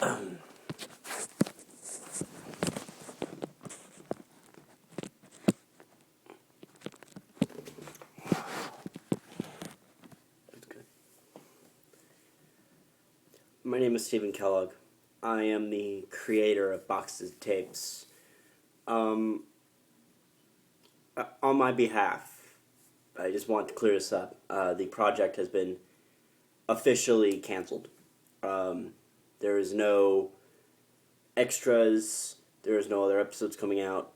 My name is Stephen Kellogg. I am the creator of Boxes of Tapes. On my behalf, I just want to clear this up. The project has been officially canceled. There is no extras. There is no other episodes coming out.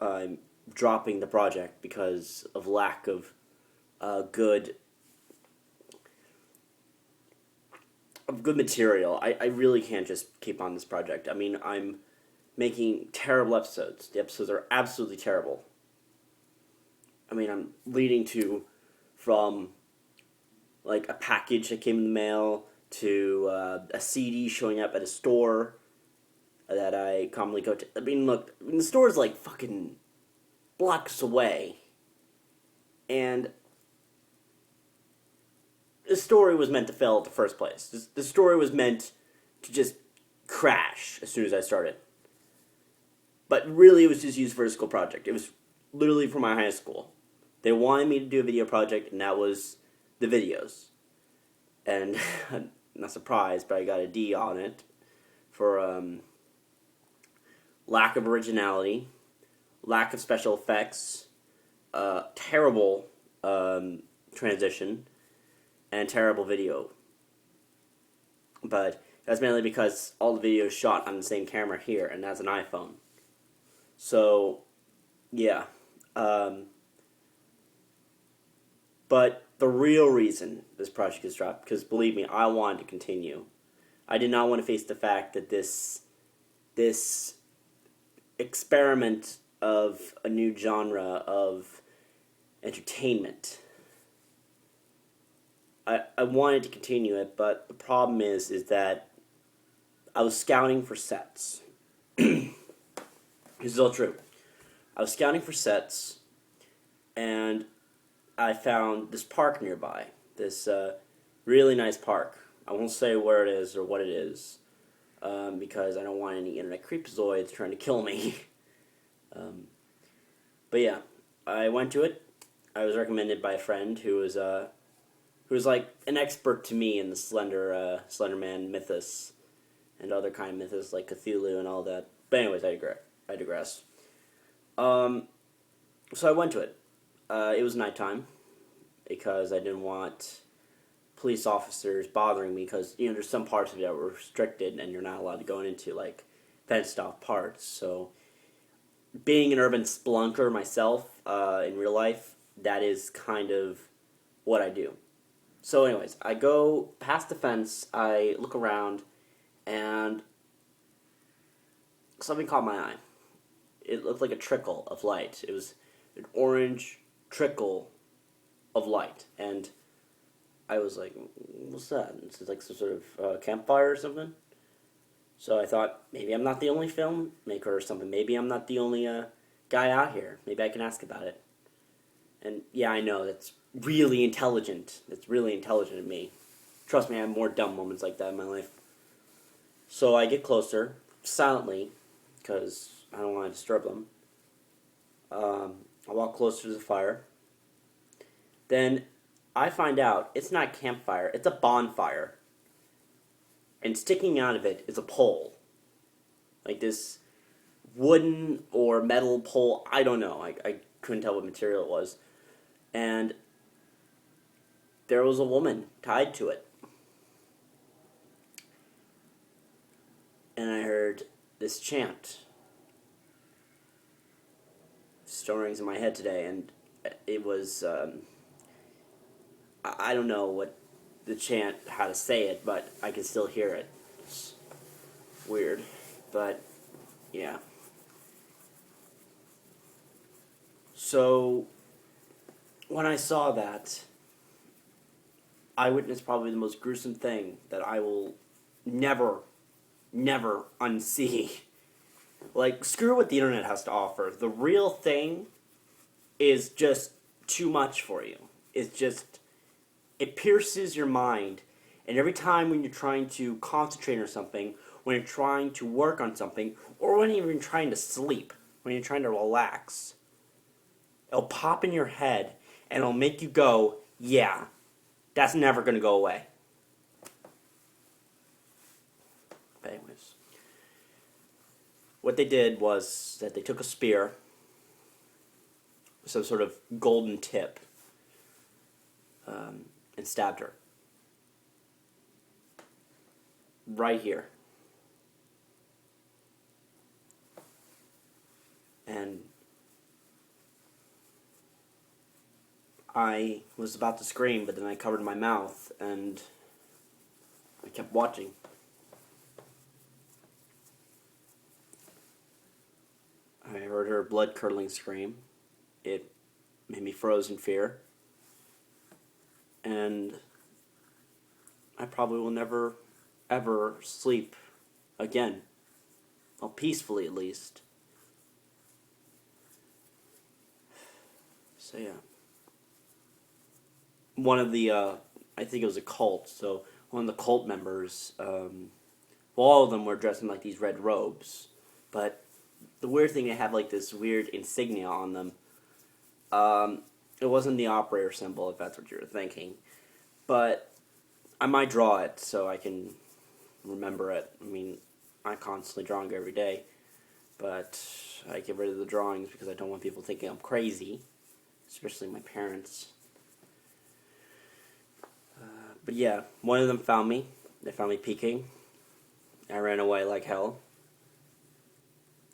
I'm dropping the project because of lack of good material. I really can't just keep on this project. I mean, I'm making terrible episodes. The episodes are absolutely terrible. I mean, I'm leading to from like a package that came in the mail to a CD showing up at a store that I commonly go to. I mean, look, the store's like fucking blocks away, and the story was meant to fail at the first place. The story was meant to just crash as soon as I started. But really, it was just used for a school project. It was literally for my high school. They wanted me to do a video project, and that was the videos. And I'm not surprised, but I got a D on it for lack of originality, lack of special effects, terrible transition, and terrible video. But that's mainly because all the video is shot on the same camera here, and that's an iPhone. So, yeah. But the real reason this project is dropped, because believe me, I wanted to continue. I did not want to face the fact that this experiment of a new genre of entertainment, I wanted to continue it, but the problem is that I was scouting for sets. This is all true. I was scouting for sets, and I found this park nearby. This really nice park. I won't say where it is or what it is, because I don't want any internet creepazoids trying to kill me. But yeah, I went to it. I was recommended by a friend who was like an expert to me in the Slender Man mythos and other kind of mythos like Cthulhu and all that. But anyways, I digress. So I went to it. It was nighttime because I didn't want police officers bothering me because, you know, there's some parts of it that were restricted and you're not allowed to go into, like, fenced off parts. So being an urban spelunker myself in real life, that is kind of what I do. So anyways, I go past the fence, I look around, and something caught my eye. It looked like a trickle of light. It was an orange trickle of light, and I was like, what's that? Is it like some sort of campfire or something? So I thought, maybe I'm not the only filmmaker or something. Maybe I'm not the only guy out here. Maybe I can ask about it. And yeah, I know, that's really intelligent. That's really intelligent of me. Trust me, I have more dumb moments like that in my life. So I get closer, silently, because I don't want to disturb them. I walk closer to the fire. Then I find out it's not a campfire, it's a bonfire. And sticking out of it is a pole. Like this wooden or metal pole, I don't know. I couldn't tell what material it was. And there was a woman tied to it. And I heard this chant. Still rings in my head today, and it was, I don't know what the chant, how to say it, but I can still hear it. It's weird, but yeah. So when I saw that, I witnessed probably the most gruesome thing that I will never unsee. Like, screw what the internet has to offer. The real thing is just too much for you. It's just, it pierces your mind, And every time when you're trying to concentrate on something, when you're trying to work on something, or when you're even trying to sleep, when you're trying to relax, it'll pop in your head and it'll make you go, yeah, that's never going to go away. But anyways, what they did was that they took a spear, some sort of golden tip, and stabbed her. Right here. And I was about to scream, but then I covered my mouth and I kept watching. I heard her blood-curdling scream. It made me froze in fear. And I probably will never, ever sleep again. Well, peacefully at least. So yeah. One of the, I think it was a cult, so one of the cult members, well, all of them were dressed in like these red robes, but the weird thing, they had like this weird insignia on them. It wasn't the operator symbol, if that's what you were thinking, but I might draw it so I can remember it. I mean, I'm constantly drawing every day, but I get rid of the drawings because I don't want people thinking I'm crazy, especially my parents. But yeah, one of them found me. They found me peeking. I ran away like hell.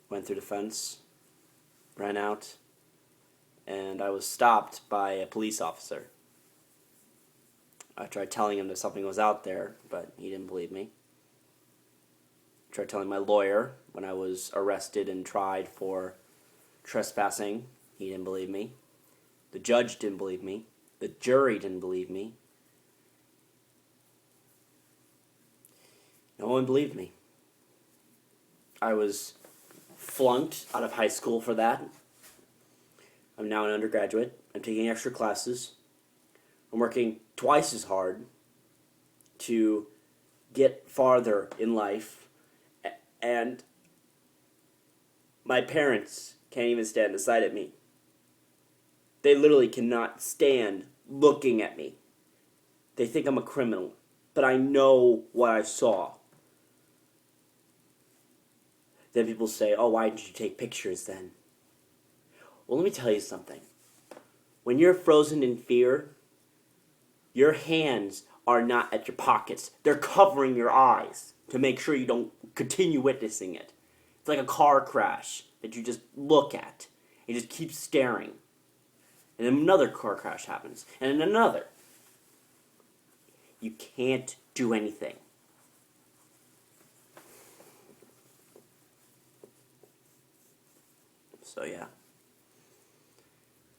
Went through the fence, ran out, and I was stopped by a police officer. I tried telling him that something was out there, but he didn't believe me. I tried telling my lawyer when I was arrested and tried for trespassing. He didn't believe me. The judge didn't believe me. The jury didn't believe me. No one believed me. I was flunked out of high school for that. I'm now an undergraduate. I'm taking extra classes. I'm working twice as hard to get farther in life. And my parents can't even stand aside at me. They literally cannot stand looking at me. They think I'm a criminal. But I know what I saw. Then people say, oh, why didn't you take pictures then? Well, let me tell you something. When you're frozen in fear, your hands are not at your pockets. They're covering your eyes to make sure you don't continue witnessing it. It's like a car crash that you just look at and just keep staring. And then another car crash happens. And then another. You can't do anything. So yeah.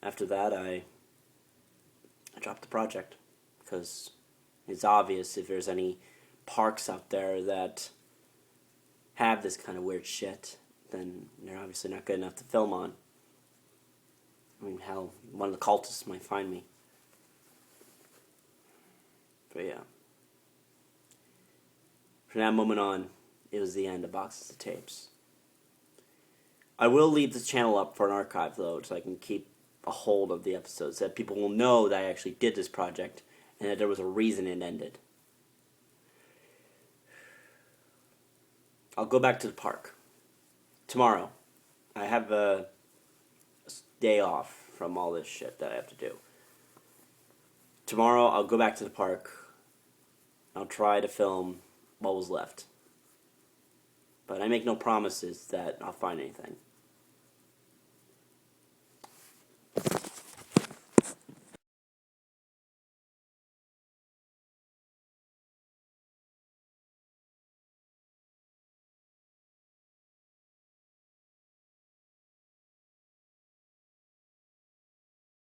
After that, I dropped the project. Because it's obvious if there's any parks out there that have this kind of weird shit, then they're obviously not good enough to film on. I mean, hell, one of the cultists might find me. But yeah. From that moment on, it was the end of Boxes of Tapes. I will leave this channel up for an archive, though, so I can keep a hold of the episodes, so that people will know that I actually did this project, and that there was a reason it ended. I'll go back to the park. Tomorrow. I have a day off from all this shit that I have to do. Tomorrow, I'll go back to the park. I'll try to film what was left. But I make no promises that I'll find anything.